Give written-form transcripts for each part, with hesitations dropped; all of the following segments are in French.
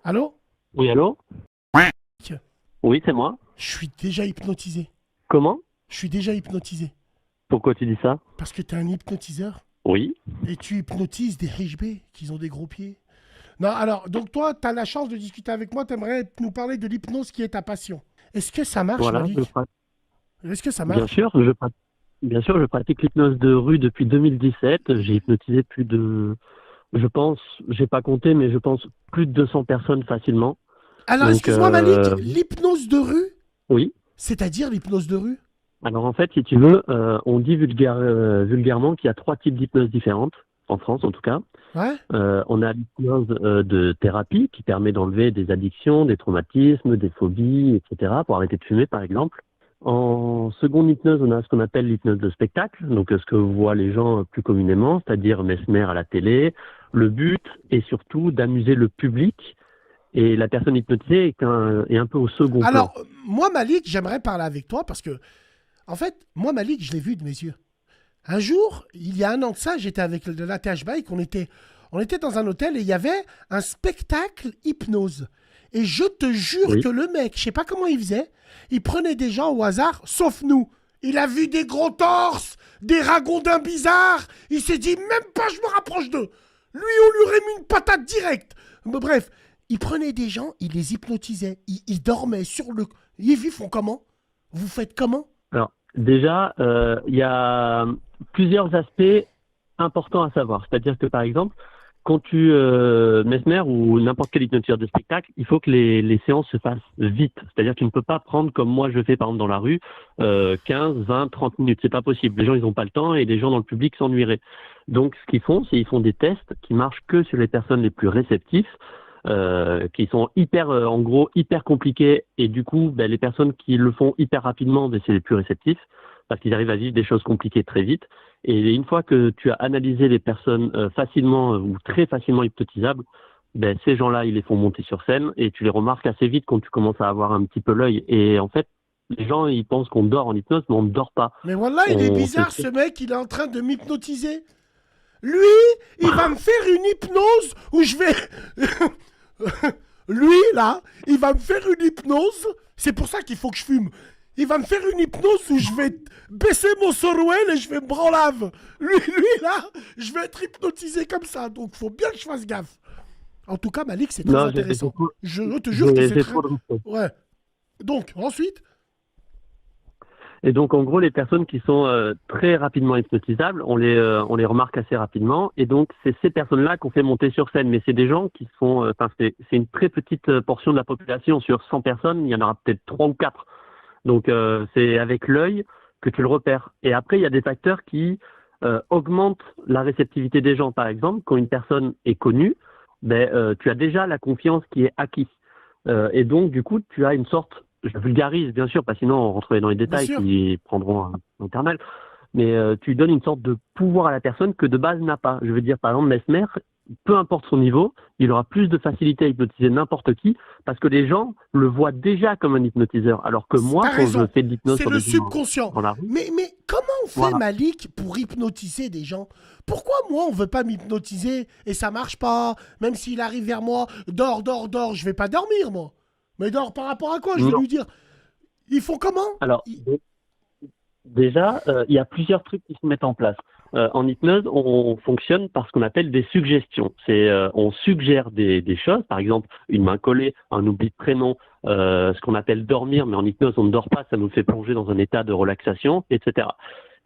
Allô? Oui, allô? Oui, c'est moi. Je suis déjà hypnotisé. Comment? Je suis déjà hypnotisé. Pourquoi tu dis ça? Parce que t'es un hypnotiseur Oui. et tu hypnotises des riches B qui ont des gros pieds. Non, alors, donc toi, t'as la chance de discuter avec moi, t'aimerais nous parler de l'hypnose qui est ta passion. Est-ce que ça marche, Voilà, Malik? Est-ce que ça bien marche? sûr, bien sûr, je pratique l'hypnose de rue depuis 2017. J'ai hypnotisé plus de, je pense, j'ai pas compté, mais je pense plus de 200 personnes facilement. Alors, Donc, excuse-moi, Malik, l'hypnose de rue, oui. c'est-à-dire l'hypnose de rue? Alors en fait, si tu veux, on dit vulgairement qu'il y a trois types d'hypnose différentes, en France en tout cas. Ouais? On a l'hypnose de thérapie qui permet d'enlever des addictions, des traumatismes, des phobies, etc. pour arrêter de fumer par exemple. En seconde hypnose, on a ce qu'on appelle l'hypnose de spectacle, donc ce que voient les gens plus communément, c'est-à-dire Mesmer à la télé. Le but est surtout d'amuser le public et la personne hypnotisée est un peu au second plan. Alors, moi, Malik, j'aimerais parler avec toi parce que, en fait, moi, Malik, je l'ai vu de mes yeux. Un jour, il y a un an de ça, j'étais avec de la TH Bike, on était dans un hôtel et il y avait un spectacle hypnose. Et je te jure Oui. que le mec, je sais pas comment il faisait, il prenait des gens au hasard, sauf nous. Il a vu des gros torses, des ragondins bizarres. Il s'est dit, même pas je me rapproche d'eux. Lui, on lui aurait mis une patate directe. Bref, il prenait des gens, il les hypnotisait. Il dormait sur le... Ils font comment? Vous faites comment? Alors, déjà, il y a plusieurs aspects importants à savoir. C'est-à-dire que, par exemple, quand tu Mesmer ou n'importe quel hypnotiseur de spectacle, il faut que les séances se fassent vite. C'est-à-dire que tu ne peux pas prendre comme moi je fais par exemple dans la rue 15, 20, 30 minutes. C'est pas possible. Les gens ils n'ont pas le temps et les gens dans le public s'ennuieraient. Donc ce qu'ils font, c'est ils font des tests qui marchent que sur les personnes les plus réceptives, qui sont hyper, en gros, hyper compliqués. Et du coup, ben, les personnes qui le font hyper rapidement, ben, c'est les plus réceptifs parce qu'ils arrivent à vivre des choses compliquées très vite. Et une fois que tu as analysé les personnes facilement ou très facilement hypnotisables, ben, ces gens-là, ils les font monter sur scène et tu les remarques assez vite quand tu commences à avoir un petit peu l'œil. Et en fait, les gens, ils pensent qu'on dort en hypnose, mais on ne dort pas. Mais voilà, il est On se... bizarre ce mec, il est en train de m'hypnotiser. Lui, il va me faire une hypnose où je vais... Lui, là, il va me faire une hypnose. C'est pour ça qu'il faut que je fume. Il va me faire une hypnose où je vais baisser mon Sorwell et je vais me branlave. Lui, là, je vais être hypnotisé comme ça. Donc, faut bien que je fasse gaffe. En tout cas, Malik, c'est très Non, intéressant. Je te jure que c'est j'ai très... trop de respect. Ouais. Donc, ensuite... Et donc, en gros, les personnes qui sont très rapidement hypnotisables, on les remarque assez rapidement. Et donc, c'est ces personnes-là qu'on fait monter sur scène. Mais c'est des gens qui sont, enfin, c'est une très petite portion de la population. Sur 100 personnes, il y en aura peut-être 3 ou 4. Donc, c'est avec l'œil que tu le repères. Et après, il y a des facteurs qui augmentent la réceptivité des gens. Par exemple, quand une personne est connue, ben, tu as déjà la confiance qui est acquise. Et donc, du coup, tu as une sorte, je vulgarise bien sûr, parce que sinon on rentrerait dans les Bien détails sûr. qui prendront un éternel, mais tu donnes une sorte de pouvoir à la personne que de base n'a pas. Je veux dire, par exemple, Mesmer, peu importe son niveau, il aura plus de facilité à hypnotiser n'importe qui, parce que les gens le voient déjà comme un hypnotiseur, alors que moi, T'as quand je raison. fais de l'hypnose C'est sur le des gens subconscient. dans la rue, Mais comment on fait, voilà. Malik, pour hypnotiser des gens? Pourquoi moi, on veut pas m'hypnotiser et ça marche pas? Même s'il arrive vers moi, dors, dors, dors, je vais pas dormir, moi. Mais dors par rapport à quoi? Je vais Non. lui dire. Ils font comment? Alors, déjà, il y a plusieurs trucs qui se mettent en place. En hypnose, on fonctionne par ce qu'on appelle des suggestions. On suggère des choses, par exemple une main collée, un oubli de prénom, ce qu'on appelle dormir, mais en hypnose on ne dort pas, ça nous fait plonger dans un état de relaxation, etc.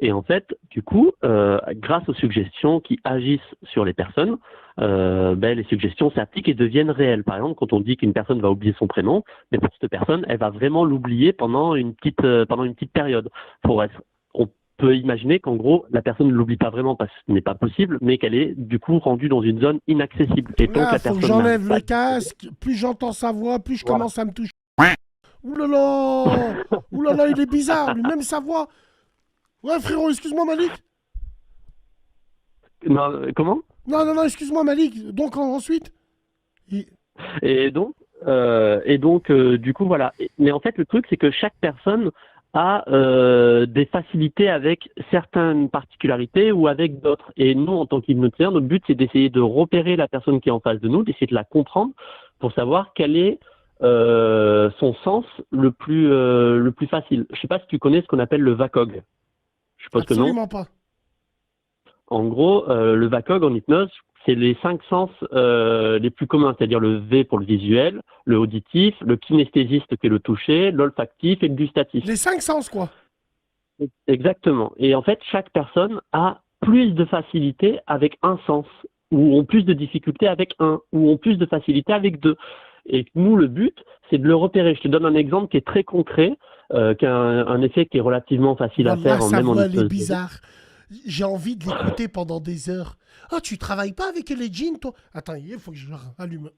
Et en fait, du coup, grâce aux suggestions qui agissent sur les personnes, ben, les suggestions s'appliquent et deviennent réelles. Par exemple, quand on dit qu'une personne va oublier son prénom, mais pour cette personne, elle va vraiment l'oublier pendant une petite période. On peut imaginer qu'en gros, la personne ne l'oublie pas vraiment parce que ce n'est pas possible, mais qu'elle est du coup rendue dans une zone inaccessible. Et tant que Là, la faut que personne n'arrive j'enlève pas le à distinguer, casque. Plus j'entends sa voix, plus je voilà. commence à me toucher. Ouh là là! Ouh là là, il est bizarre, lui, même sa voix. Ouais, frérot, excuse-moi, Malik. Non, comment? Non, non, non, excuse-moi, Malik. Donc, ensuite. il- Et donc, du coup, voilà. Mais en fait, le truc, c'est que chaque personne a des facilités avec certaines particularités ou avec d'autres. Et nous, en tant qu'hypnotiseurs, notre but, c'est d'essayer de repérer la personne qui est en face de nous, d'essayer de la comprendre pour savoir quel est son sens le plus facile. Je sais pas si tu connais ce qu'on appelle le VACOG. Je suppose que non. Absolument pas. En gros, le VACOG en hypnose, c'est les 5 sens les plus communs, c'est-à-dire le V pour le visuel, le auditif, le kinesthésiste qui est le toucher, l'olfactif et le gustatif. Les 5 sens, quoi. Exactement. Et en fait, chaque personne a plus de facilité avec un sens, ou ont plus de difficulté avec un, ou ont plus de facilité avec deux. Et nous, le but, c'est de le repérer. Je te donne un exemple qui est très concret, qui a un effet qui est relativement facile à Voilà, faire, sa même en voix, elle est hypnose. bizarre. J'ai envie de l'écouter pendant des heures. Ah, tu travailles pas avec les jeans, toi? Attends, il faut que je allume.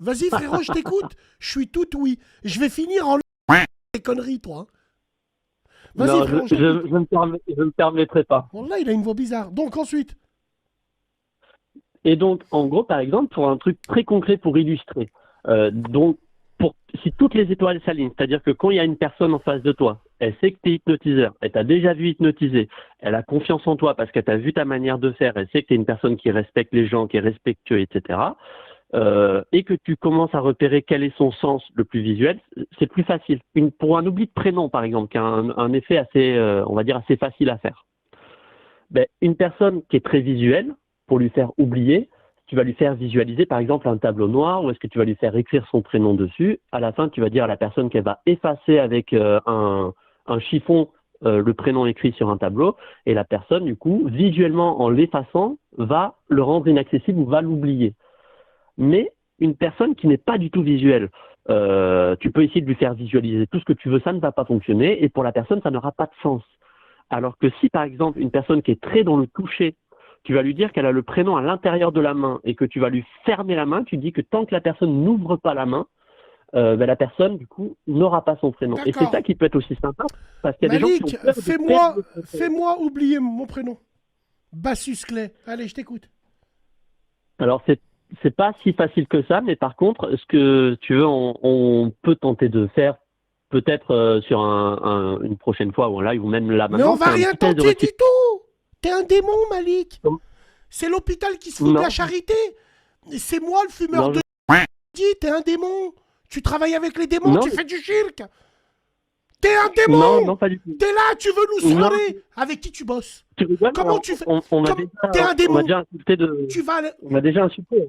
Vas-y, frérot, je t'écoute. Je suis tout oui. Je vais finir en des conneries, toi. Vas-y, Non, frérot, je me permettrai pas. Bon, là, il a une voix bizarre. Donc, ensuite. Et donc, en gros, par exemple, pour un truc très concret pour illustrer, donc, si toutes les étoiles s'alignent, c'est-à-dire que quand il y a une personne en face de toi, elle sait que tu es hypnotiseur, elle t'a déjà vu hypnotiser, elle a confiance en toi parce qu'elle t'a vu ta manière de faire, elle sait que tu es une personne qui respecte les gens, qui est respectueux, etc., et que tu commences à repérer quel est son sens le plus visuel, c'est plus facile. Pour un oubli de prénom, par exemple, qui a un effet assez, on va dire, assez facile à faire. Ben, une personne qui est très visuelle, pour lui faire oublier, tu vas lui faire visualiser par exemple un tableau noir ou est-ce que tu vas lui faire écrire son prénom dessus. À la fin, tu vas dire à la personne qu'elle va effacer avec un chiffon le prénom écrit sur un tableau et la personne, du coup, visuellement, en l'effaçant, va le rendre inaccessible ou va l'oublier. Mais une personne qui n'est pas du tout visuelle, tu peux essayer de lui faire visualiser tout ce que tu veux, ça ne va pas fonctionner et pour la personne, ça n'aura pas de sens. Alors que si, par exemple, une personne qui est très dans le toucher, tu vas lui dire qu'elle a le prénom à l'intérieur de la main et que tu vas lui fermer la main, tu dis que tant que la personne n'ouvre pas la main, ben la personne, du coup, n'aura pas son prénom. Et c'est ça qui peut être aussi sympa, parce qu'il y a Malik, des gens qui ont peur fais-moi oublier mon prénom. Bassus Clay. Allez, je t'écoute. Alors, c'est pas si facile que ça, mais par contre, ce que tu veux, on peut tenter de faire peut-être sur une prochaine fois ou en live ou même là maintenant. Mais on va rien tenter du tout. T'es un démon, Malik. C'est l'hôpital qui se fout de la charité. C'est moi le fumeur de... T'es un démon. Tu travailles avec les démons, tu fais du shirk. T'es un démon. Non, pas du tout. T'es là, tu veux nous sauver. Avec qui tu bosses? Tu rigoles? Comment tu fais? T'es un démon. On m'a déjà insulté.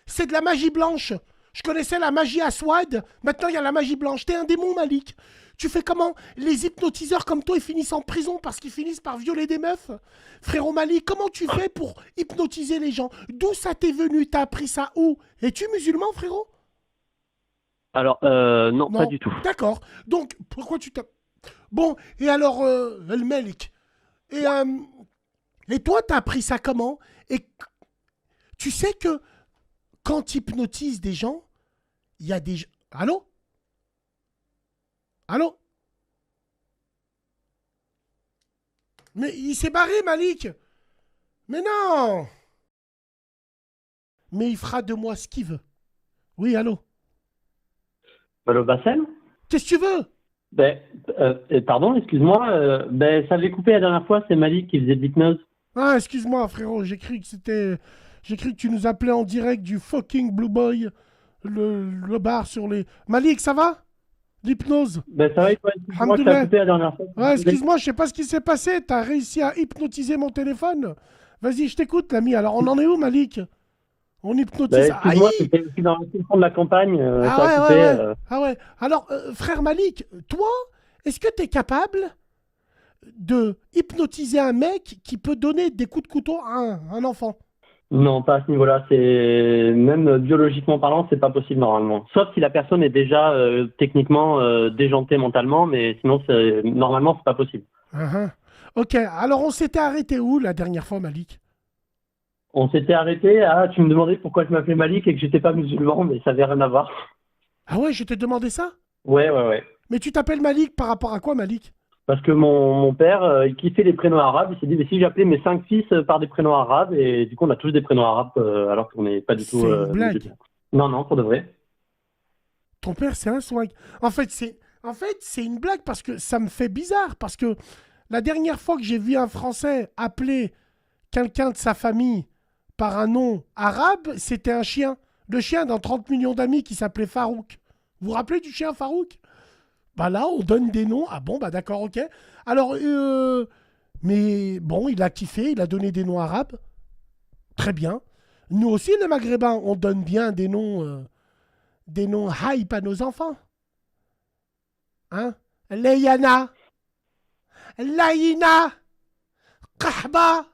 C'est de la magie blanche. Je connaissais la magie Aswad. Maintenant, il y a la magie blanche. T'es un démon, Malik. Tu fais comment? Les hypnotiseurs comme toi, ils finissent en prison parce qu'ils finissent par violer des meufs. Frérot Malik, comment tu fais pour hypnotiser les gens? D'où ça t'est venu? T'as appris ça où? Es-tu musulman, frérot? Alors, non, pas du tout. D'accord. Donc, pourquoi tu t'as... Bon, et alors, El Malik. Et toi, t'as appris ça comment? Et tu sais que quand tu hypnotises des gens, il y a des... Allô? Allô? Mais il s'est barré, Malik. Mais non. Mais il fera de moi ce qu'il veut. Oui, allô? Allô, Bassem? Qu'est-ce que tu veux? Pardon, excuse-moi. Ça avait coupé la dernière fois, c'est Malik qui faisait de l'hypnose. Ah, excuse-moi, frérot. J'ai cru que tu nous appelais en direct du fucking Blue Boy. Le bar sur les... Malik, ça va? L'hypnose. Ça va, excuse-moi, ça a coupé la dernière fois. Ouais, excuse-moi, je sais pas ce qui s'est passé. T'as réussi à hypnotiser mon téléphone. Vas-y, je t'écoute, l'ami. Alors, on en est où, Malik? On hypnotise. Excuse-moi, c'était dans la section de la campagne. Ça a coupé. Ouais. Ah ouais. Alors, frère Malik, toi, est-ce que t'es capable de hypnotiser un mec qui peut donner des coups de couteau à un enfant? Non, pas à ce niveau-là. C'est même biologiquement parlant, c'est pas possible normalement. Sauf si la personne est déjà techniquement déjantée mentalement, mais sinon, normalement, c'est pas possible. Ok. Alors, on s'était arrêté où la dernière fois, Malik? On s'était arrêté. Ah, tu me demandais pourquoi je m'appelais Malik et que j'étais pas musulman, mais ça avait rien à voir. Ah ouais, je t'ai demandé ça? Ouais. Mais tu t'appelles Malik par rapport à quoi, Malik? Parce que mon père, il kiffait les prénoms arabes. Il s'est dit, mais si j'appelais mes 5 fils par des prénoms arabes, et du coup, on a tous des prénoms arabes, alors qu'on n'est pas du tout... C'est une blague. Non, pour de vrai. Ton père, c'est un swag. En fait, c'est une blague parce que ça me fait bizarre. Parce que la dernière fois que j'ai vu un Français appeler quelqu'un de sa famille par un nom arabe, c'était un chien. Le chien dans 30 millions d'amis qui s'appelait Farouk. Vous vous rappelez du chien Farouk? Bah là, on donne des noms. Ah bon, bah d'accord, ok. Alors, mais bon, il a kiffé, il a donné des noms arabes. Très bien. Nous aussi, les Maghrébins, on donne bien des noms hype à nos enfants. Hein? Leyana, Laïna, Kahba.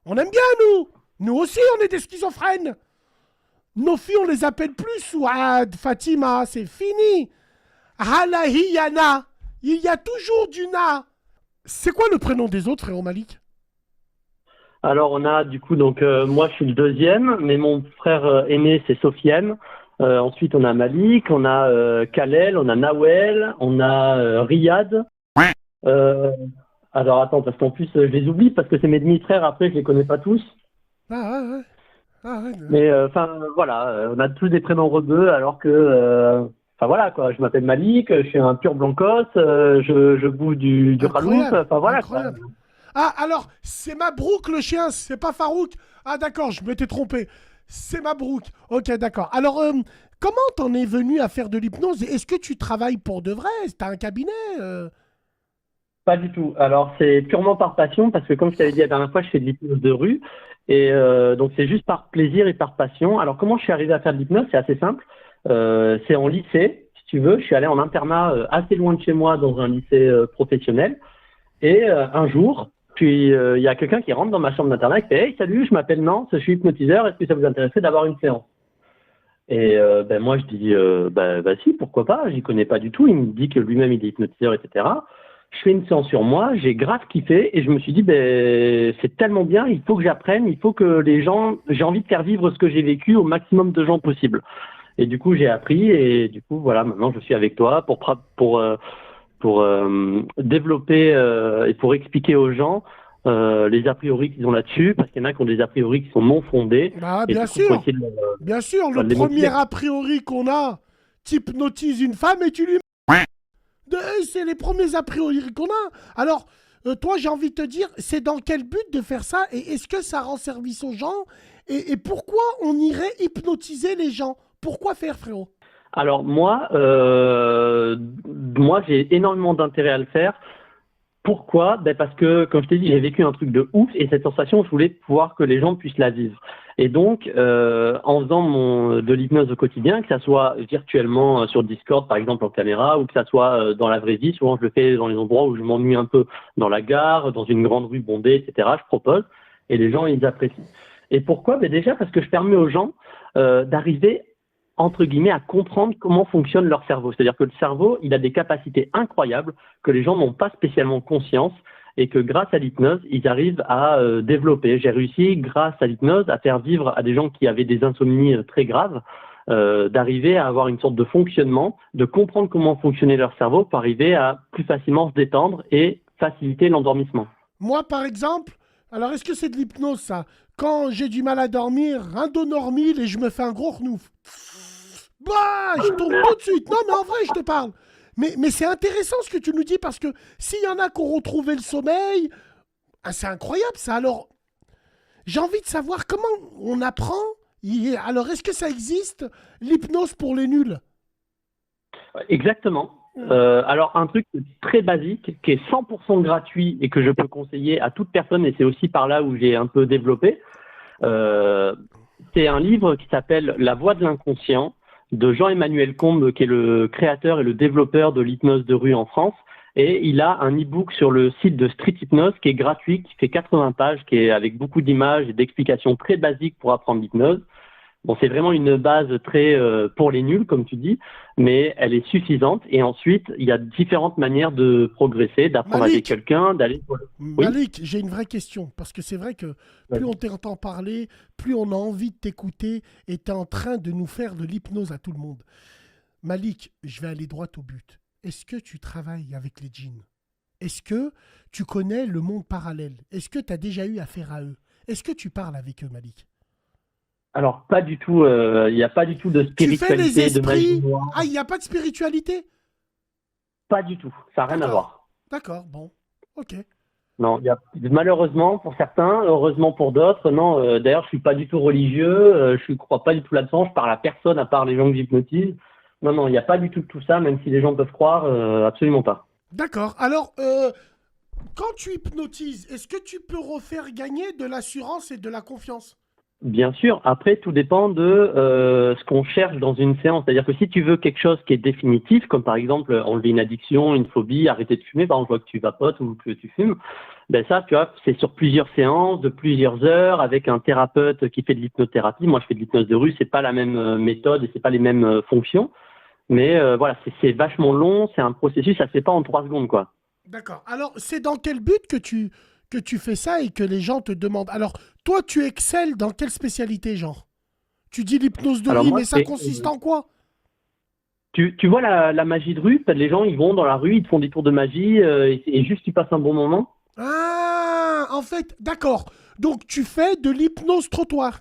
On aime bien, nous. Nous aussi, on est des schizophrènes. Nos filles, on les appelle plus Souad, Fatima, c'est fini. Halahiyana, il y a toujours du na. C'est quoi le prénom des autres, frérot Malik? Alors, on a du coup, donc, moi, je suis le deuxième, mais mon frère aîné, c'est Sofiane. Ensuite, on a Malik, on a Kalel, on a Nawel, on a Riyad. Euh, alors, attends, parce qu'en plus, je les oublie, parce que c'est mes demi-frères, après, je les connais pas tous. Ah ouais, ouais. Ah ouais. Mais, enfin, voilà, on a tous des prénoms rebeux, alors que, enfin, voilà, quoi, je m'appelle Malik, je suis un pur blancos, je bouffe du khalouf, Incroyable, enfin, voilà, quoi. incroyable. Ah, alors, c'est Mabrouk le chien, c'est pas Farouk. Ah, d'accord, je m'étais trompé. C'est Mabrouk. Ok, d'accord. Alors, comment t'en es venu à faire de l'hypnose? Est-ce que tu travailles pour de vrai? T'as un cabinet Pas du tout. Alors, c'est purement par passion, parce que comme je t'avais dit la dernière fois, je fais de l'hypnose de rue. Et donc, c'est juste par plaisir et par passion. Alors, comment je suis arrivé à faire de l'hypnose? C'est assez simple. C'est en lycée, si tu veux. Je suis allé en internat assez loin de chez moi, dans un lycée professionnel. Et un jour, puis il y a quelqu'un qui rentre dans ma chambre d'internat et qui fait « Hey, salut, je m'appelle Nance, je suis hypnotiseur, est-ce que ça vous intéresserait d'avoir une séance ?» Et ben moi, je dis bah si, pourquoi pas, j'y connais pas du tout. Il me dit que lui-même, il est hypnotiseur, etc. Je fais une séance sur moi, j'ai grave kiffé et je me suis dit, ben, c'est tellement bien, il faut que j'apprenne, il faut que les gens, j'ai envie de faire vivre ce que j'ai vécu au maximum de gens possible. Et du coup, j'ai appris et du coup, voilà, maintenant, je suis avec toi pour développer et pour expliquer aux gens les a priori qu'ils ont là-dessus, parce qu'il y en a qui ont des a priori qui sont non fondés. Bah, Et bien du coup, faut sûr. essayer de, Bien sûr, de le les premier motiver. a priori qu'on a, t'hypnotises une femme et tu lui... C'est les premiers a priori qu'on a. Alors, toi, j'ai envie de te dire, c'est dans quel but de faire ça? Et est-ce que ça rend service aux gens? Et pourquoi on irait hypnotiser les gens? Pourquoi faire, frérot? Alors moi j'ai énormément d'intérêt à le faire. Pourquoi? Ben parce que, comme je t'ai dit, j'ai vécu un truc de ouf et cette sensation, je voulais pouvoir que les gens puissent la vivre. Et donc, en faisant de l'hypnose au quotidien, que ça soit virtuellement sur Discord, par exemple, en caméra, ou que ça soit dans la vraie vie, souvent je le fais dans les endroits où je m'ennuie un peu, dans la gare, dans une grande rue bondée, etc. Je propose et les gens, ils apprécient. Et pourquoi? Ben déjà parce que je permets aux gens d'arriver entre guillemets, à comprendre comment fonctionne leur cerveau. C'est-à-dire que le cerveau, il a des capacités incroyables que les gens n'ont pas spécialement conscience et que grâce à l'hypnose, ils arrivent à développer. J'ai réussi, grâce à l'hypnose, à faire vivre à des gens qui avaient des insomnies très graves, d'arriver à avoir une sorte de fonctionnement, de comprendre comment fonctionnait leur cerveau pour arriver à plus facilement se détendre et faciliter l'endormissement. Moi, par exemple, alors est-ce que c'est de l'hypnose, ça? Quand j'ai du mal à dormir, un Donormil et je me fais un gros renouf. Bah, je tombe tout de suite. Non, mais en vrai, je te parle. Mais c'est intéressant ce que tu nous dis parce que s'il y en a qui ont retrouvé le sommeil, ah, c'est incroyable ça. Alors, j'ai envie de savoir comment on apprend. Alors, est-ce que ça existe, l'hypnose pour les nuls? Exactement. Alors, un truc très basique, qui est 100% gratuit et que je peux conseiller à toute personne, et c'est aussi par là où j'ai un peu développé, c'est un livre qui s'appelle La voix de l'inconscient de Jean-Emmanuel Combes, qui est le créateur et le développeur de l'hypnose de rue en France. Et il a un e-book sur le site de Street Hypnose qui est gratuit, qui fait 80 pages, qui est avec beaucoup d'images et d'explications très basiques pour apprendre l'hypnose. Bon, c'est vraiment une base très pour les nuls, comme tu dis, mais elle est suffisante. Et ensuite, il y a différentes manières de progresser, d'apprendre avec Malik, quelqu'un, d'aller... Oui. Malik, j'ai une vraie question. Parce que c'est vrai que plus on t'entend parler, plus on a envie de t'écouter et tu es en train de nous faire de l'hypnose à tout le monde. Malik, je vais aller droit au but. Est-ce que tu travailles avec les djinns? Est-ce que tu connais le monde parallèle? Est-ce que tu as déjà eu affaire à eux? Est-ce que tu parles avec eux, Malik? Alors, pas du tout, il n'y a pas du tout de Tu fais les spiritualité, de magie esprits? noire. Ah, il n'y a pas de spiritualité? Pas du tout, ça n'a rien à D'accord. voir. D'accord, bon. Ok. Non, malheureusement pour certains, heureusement pour d'autres, non. D'ailleurs, je suis pas du tout religieux, je crois pas du tout là-dedans, je parle à personne à part les gens que j'hypnotise. Non, non, il n'y a pas du tout de tout ça, même si les gens peuvent croire, absolument pas. D'accord. Alors, quand tu hypnotises, est-ce que tu peux refaire gagner de l'assurance et de la confiance? Bien sûr, après, tout dépend de ce qu'on cherche dans une séance. C'est-à-dire que si tu veux quelque chose qui est définitif, comme par exemple enlever une addiction, une phobie, arrêter de fumer, par exemple, je vois que tu vapotes ou que tu fumes, ben ça, tu vois, c'est sur plusieurs séances, de plusieurs heures, avec un thérapeute qui fait de l'hypnothérapie. Moi, je fais de l'hypnose de rue, c'est pas la même méthode et c'est pas les mêmes fonctions. Mais voilà, c'est vachement long, c'est un processus, ça se fait pas en 3 secondes, quoi. D'accord. Alors, c'est dans quel but que tu fais ça et que les gens te demandent? Alors, toi, tu excelles dans quelle spécialité, genre? Tu dis l'hypnose de Alors rue, moi, mais ça consiste en quoi? tu vois la magie de rue, les gens ils vont dans la rue, ils te font des tours de magie et juste tu passes un bon moment. Ah, en fait, d'accord. Donc, tu fais de l'hypnose trottoir.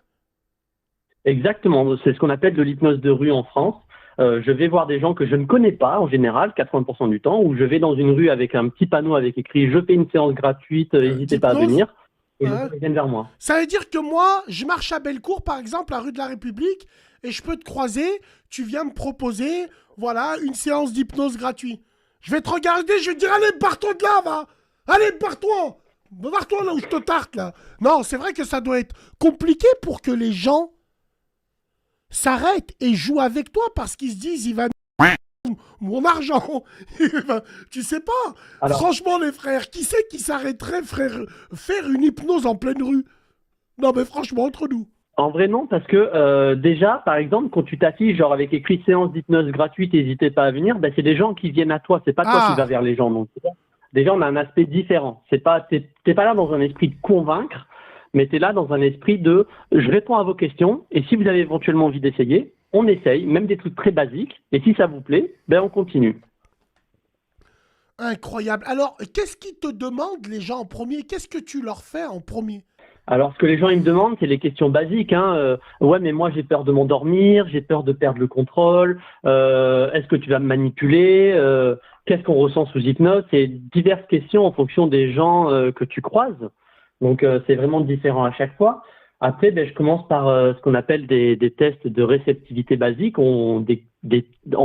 Exactement, c'est ce qu'on appelle de l'hypnose de rue en France. Je vais voir des gens que je ne connais pas en général, 80% du temps, ou je vais dans une rue avec un petit panneau avec écrit «Je fais une séance gratuite, n'hésitez pas à D'hypnose? venir», et les gens Hein. ils viennent vers moi. Ça veut dire que moi, je marche à Bellecour, par exemple, la rue de la République, et je peux te croiser, tu viens me proposer, voilà, une séance d'hypnose gratuite. Je vais te regarder, je vais te dire, allez, barre-toi de là, va. Allez, barre-toi. Barre-toi là où je te tarte, là. Non, c'est vrai que ça doit être compliqué pour que les gens s'arrêtent et jouent avec toi parce qu'ils se disent, il va mon argent. Tu sais pas. Alors, Franchement, les frères, qui c'est qui s'arrêterait, frère, faire une hypnose en pleine rue? Non, mais franchement, entre nous. en vrai non, parce que déjà, par exemple, quand tu t'affiches genre avec écrit séance d'hypnose gratuite, n'hésitez pas à venir, ben, c'est des gens qui viennent à toi, c'est pas toi qui vas Ah, vers les gens. Donc déjà, on a un aspect différent. C'est pas, t'es pas là dans un esprit de convaincre, mais tu es là dans un esprit de je réponds à vos questions et si vous avez éventuellement envie d'essayer, on essaye, même des trucs très basiques, et si ça vous plaît, ben on continue. incroyable. Alors, qu'est-ce qu'ils te demandent, les gens, en premier? Qu'est-ce que tu leur fais en premier? Alors, ce que les gens ils me demandent, c'est les questions basiques. Hein. Ouais, mais moi j'ai peur de m'endormir, j'ai peur de perdre le contrôle. Est-ce que tu vas me manipuler? Qu'est-ce qu'on ressent sous hypnose? C'est diverses questions en fonction des gens que tu croises. Donc, c'est vraiment différent à chaque fois. Après, ben, je commence par ce qu'on appelle des tests de réceptivité basique. En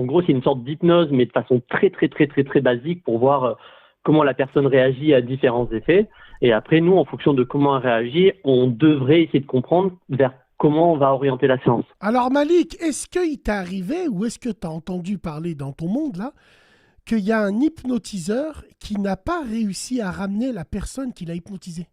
gros, c'est une sorte d'hypnose, mais de façon très, très, très, très, très basique pour voir comment la personne réagit à différents effets. Et après, nous, en fonction de comment elle réagit, on devrait essayer de comprendre vers comment on va orienter la séance. Alors, Malik, est-ce qu'il t'est arrivé ou est-ce que tu as entendu parler dans ton monde, là, qu'il y a un hypnotiseur qui n'a pas réussi à ramener la personne qui l'a hypnotisé?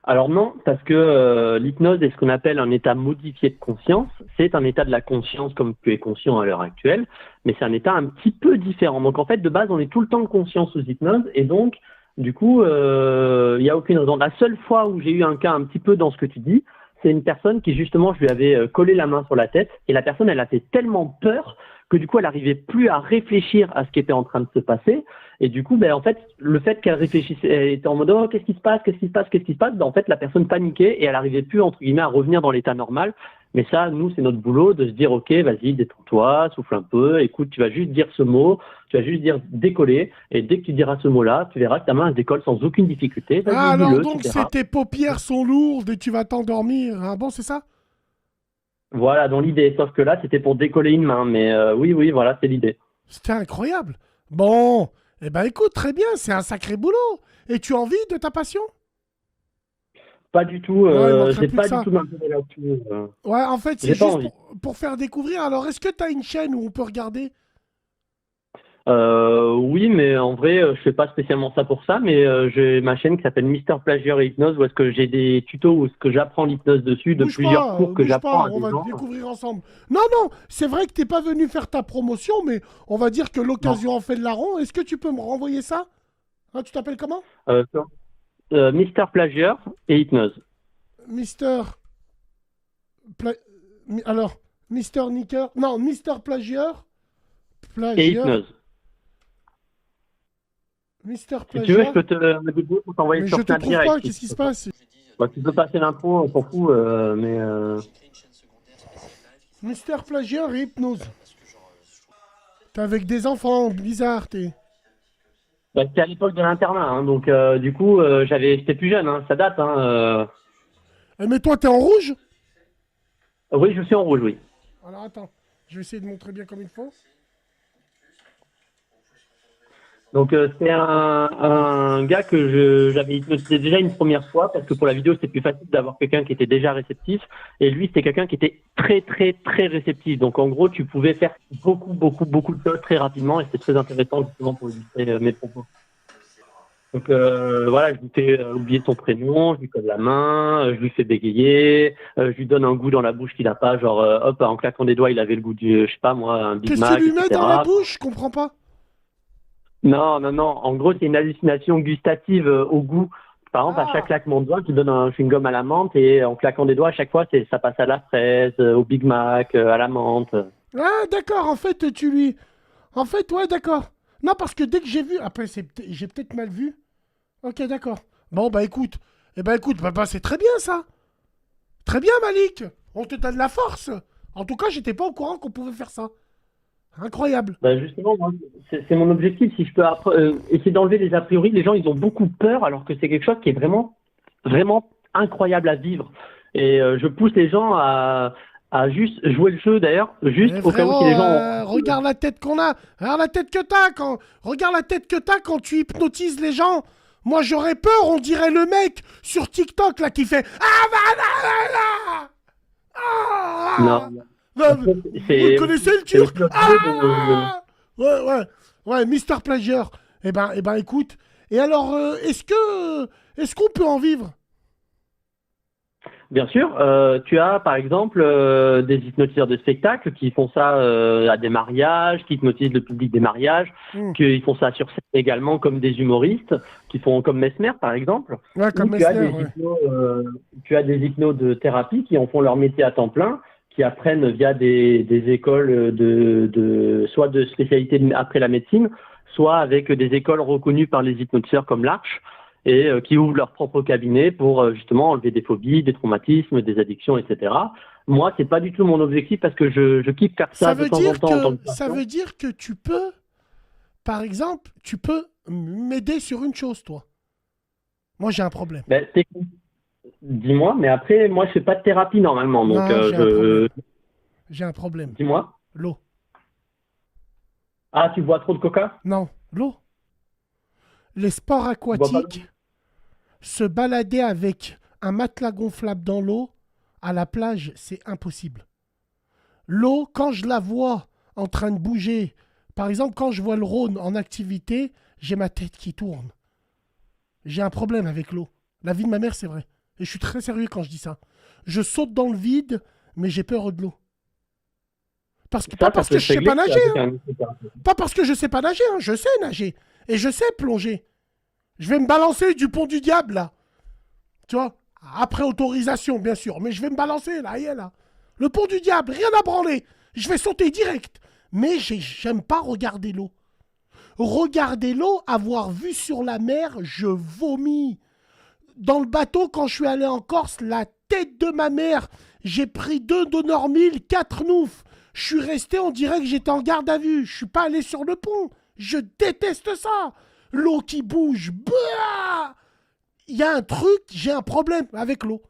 Alors non, parce que l'hypnose est ce qu'on appelle un état modifié de conscience. C'est un état de la conscience comme tu es conscient à l'heure actuelle, mais c'est un état un petit peu différent. Donc en fait, de base, on est tout le temps conscient sous hypnose, et donc, du coup, il n'y a aucune raison. La seule fois où j'ai eu un cas un petit peu dans ce que tu dis, c'est une personne qui justement, je lui avais collé la main sur la tête, et la personne, elle a fait tellement peur que du coup, elle n'arrivait plus à réfléchir à ce qui était en train de se passer. Et du coup, ben, en fait, le fait qu'elle réfléchissait, elle était en mode oh, qu'est-ce qui se passe, qu'est-ce qui se passe, qu'est-ce qui se passe, ben, en fait, la personne paniquait et elle n'arrivait plus, entre guillemets, à revenir dans l'état normal. Mais ça, nous, c'est notre boulot de se dire ok, vas-y, détends-toi, souffle un peu, écoute, tu vas juste dire ce mot, tu vas juste dire décoller, et dès que tu diras ce mot-là, tu verras que ta main elle décolle sans aucune difficulté. Ah, Vas-y, alors dis-le, tu donc, c'est verras. tes paupières sont lourdes et tu vas t'endormir. Ah bon, c'est ça? Voilà, dans l'idée. Sauf que là, c'était pour décoller une main. Mais oui, oui, voilà, c'est l'idée. C'était incroyable. Bon, eh ben écoute, très bien, c'est un sacré boulot. Et tu en vis de ta passion? Pas du tout, Ouais, il manquerait j'ai plus que pas du ça. tout d'intérêt là-dessus. Ouais, en fait, c'est J'ai pas juste envie. pour faire découvrir. Alors, est-ce que tu as une chaîne où on peut regarder? Oui, mais en vrai, je fais pas spécialement ça pour ça, mais j'ai ma chaîne qui s'appelle Mister Plagieur et Hypnose, où est-ce que j'ai des tutos où est-ce que j'apprends l'hypnose dessus, de plusieurs cours que Bouge j'apprends pas, à on des va gens. découvrir ensemble. Non, non, c'est vrai que t'es pas venu faire ta promotion, mais on va dire que Non. l'occasion en fait le larron. Est-ce que tu peux me renvoyer ça? Hein, tu t'appelles comment? Sur, Mister Plagieur et Hypnose. Mister... Pla- Alors, Mister Nicker... Non, Mister Plagieur. Et Plagieur. Hypnose. Mister Si tu veux, je Plagieur. peux te me débrouiller pour t'envoyer Mais je sur te Snap trouve pas, direct. qu'est-ce qui se passe? Bah, tu peux passer l'intro, on s'en fout, mais Mister Plagieur et hypnose. T'es avec des enfants, bizarre, t'es. Bah, c'était à l'époque de l'internat, hein, donc du coup, j'étais plus jeune, hein, ça date. Hein. Mais toi, t'es en rouge? Oui, je suis en rouge, oui. Alors attends, je vais essayer de montrer bien comme il faut. Donc c'est un gars que j'avais hypnotisé déjà une première fois parce que pour la vidéo c'était plus facile d'avoir quelqu'un qui était déjà réceptif et lui c'était quelqu'un qui était très très très réceptif. Donc en gros tu pouvais faire beaucoup de choses très rapidement et c'était très intéressant justement pour illustrer mes propos. Donc voilà, je lui fais oublier son prénom, je lui colle la main, je lui fais bégayer, je lui donne un goût dans la bouche qu'il n'a pas, genre hop en claquant des doigts il avait le goût du, je sais pas moi, un Big Qu'est-ce Mac, qu'il lui met dans la etc. bouche? Je comprends pas. Non. En gros, c'est une hallucination gustative au goût. Par exemple, à chaque Ah, claquement de doigts, tu donnes un chewing-gum à la menthe et en claquant des doigts, à chaque fois, ça passe à la fraise, au Big Mac, à la menthe. ah d'accord, en fait, tu lui... En fait, ouais, d'accord. Non, parce que dès que j'ai vu... Après, j'ai peut-être mal vu. Ok, d'accord. Bon, bah écoute. Eh ben écoute, bah, c'est très bien ça. Très bien, Malik. On te donne la force. En tout cas, j'étais pas au courant qu'on pouvait faire ça. Incroyable. Ben justement, moi, c'est mon objectif. Si je peux essayer d'enlever les a priori, les gens, ils ont beaucoup peur alors que c'est quelque chose qui est vraiment incroyable à vivre. Et je pousse les gens à juste jouer le jeu d'ailleurs, juste Eh, au cas où si frérot, les gens ont... regarde la tête qu'on a. Regarde la tête que t'as quand... Regarde la tête que t'as quand tu hypnotises les gens. Moi, j'aurais peur, on dirait le mec sur TikTok là qui fait Ah bah là là là Non, ah, en ah. fait, Vous le connaissez le c'est turc? aussi notre jeu de... Ah ouais, Mister Plagieur. Eh ben, écoute. Et alors, est-ce qu'on peut en vivre? Bien sûr, tu as par exemple des hypnotiseurs de spectacle qui font ça à des mariages, qui hypnotisent le public des mariages, Hmm. qui font ça sur scène également comme des humoristes, qui font comme Mesmer par exemple. Ouais, Ou comme Messner, ouais. tu as des hypnos de thérapie qui en font leur métier à temps plein, qui apprennent via des écoles soit de spécialité après la médecine, soit avec des écoles reconnues par les hypnotiseurs comme l'Arche et qui ouvrent leur propre cabinet pour justement enlever des phobies, des traumatismes, des addictions, etc. Moi, c'est pas du tout mon objectif parce que je kiffe faire Ça ça de veut temps en dire temps en tant que, que ça patient. veut dire que tu peux, par exemple, tu peux m'aider sur une chose, toi. Moi, j'ai un problème. Ben, dis-moi, mais après, moi, je fais pas de thérapie normalement, donc Non, j'ai un problème. J'ai un problème. dis-moi. L'eau. Ah, tu bois trop de coca? Non, l'eau. Les sports Tu bois pas d'eau? aquatiques, se balader avec un matelas gonflable dans l'eau, à la plage, c'est impossible. L'eau, quand je la vois en train de bouger, par exemple, quand je vois le Rhône en activité, j'ai ma tête qui tourne. J'ai un problème avec l'eau. La vie de ma mère, c'est vrai. Et je suis très sérieux quand je dis ça. Je saute dans le vide, mais j'ai peur de l'eau. Pas Ça parce peut que se je sais régler pas nager, avec hein. un thérapie. Pas parce que je sais pas nager, hein. Je sais nager. Et je sais plonger. Je vais me balancer du pont du diable, là. Tu vois? Après autorisation, bien sûr. Mais je vais me balancer, là, là. Le pont du diable, rien à branler. Je vais sauter direct. Mais j'aime pas regarder l'eau. Regarder l'eau, avoir vu sur la mer, je vomis. Dans le bateau, quand je suis allé en Corse, la tête de ma mère, j'ai pris 2 Donormil, 4 Nouf. Je suis resté, on dirait que j'étais en garde à vue. Je suis pas allé sur le pont. Je déteste ça. L'eau qui bouge. Bah, il y a un truc, j'ai un problème avec l'eau.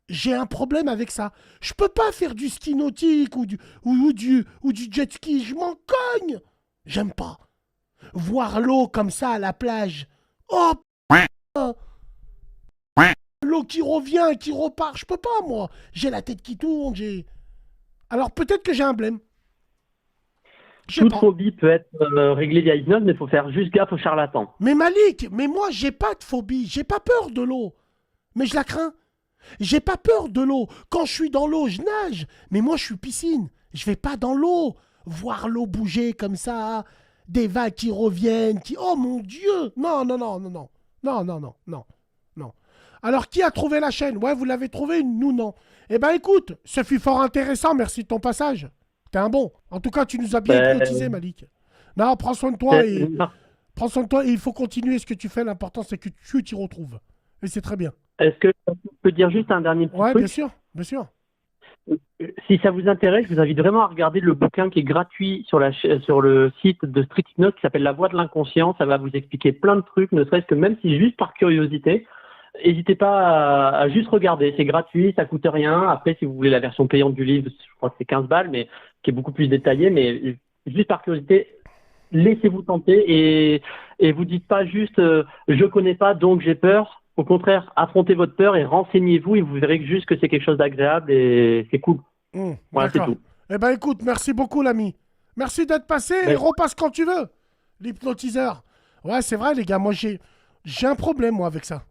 J'ai un problème avec ça. Je peux pas faire du ski nautique ou du jet ski. Je m'en cogne. J'aime pas. Voir l'eau comme ça à la plage. Oh, putain. L'eau qui revient, qui repart. Je peux pas, moi. J'ai la tête qui tourne. Alors peut-être que j'ai un blême. Je sais Toute pas. phobie peut être réglée via hypnose, mais il faut faire juste gaffe aux charlatans. Mais Malik, mais moi, j'ai pas de phobie. J'ai pas peur de l'eau. Mais je la crains. J'ai pas peur de l'eau. Quand je suis dans l'eau, je nage. Mais moi, je suis piscine. Je vais pas dans l'eau. Voir l'eau bouger comme ça, des vagues qui reviennent, qui... Oh mon Dieu! Non, non, non, non, non. Non, non, non, non, non. Alors, qui a trouvé la chaîne? Ouais, vous l'avez trouvé? Nous, non. Eh ben, écoute, ce fut fort intéressant. Merci de ton passage. T'es un bon. En tout cas, tu nous as bien hypnotisé, Ben, Malik. Non, prends soin de toi et... non. Prends soin de toi et il faut continuer ce que tu fais. L'important, c'est que tu t'y retrouves. Et c'est très bien. Est-ce que je peux dire juste un dernier petit Ouais, bien truc? sûr, bien sûr. Si ça vous intéresse, je vous invite vraiment à regarder le bouquin qui est gratuit sur sur le site de Street Hypnose qui s'appelle La Voix de l'inconscient. Ça va vous expliquer plein de trucs, ne serait-ce que même si juste par curiosité. N'hésitez pas à juste regarder, c'est gratuit, ça coûte rien. Après, si vous voulez la version payante du livre, je crois que c'est 15 balles, mais qui est beaucoup plus détaillée. Mais juste par curiosité, laissez-vous tenter et vous dites pas juste je connais pas donc j'ai peur. Au contraire, affrontez votre peur et renseignez-vous et vous verrez que juste que c'est quelque chose d'agréable et c'est cool. Voilà, c'est D'accord. tout. Eh ben écoute, merci beaucoup l'ami. Merci d'être passé et Ben, repasse quand tu veux. L'hypnotiseur. Ouais, c'est vrai les gars, moi j'ai un problème moi avec ça.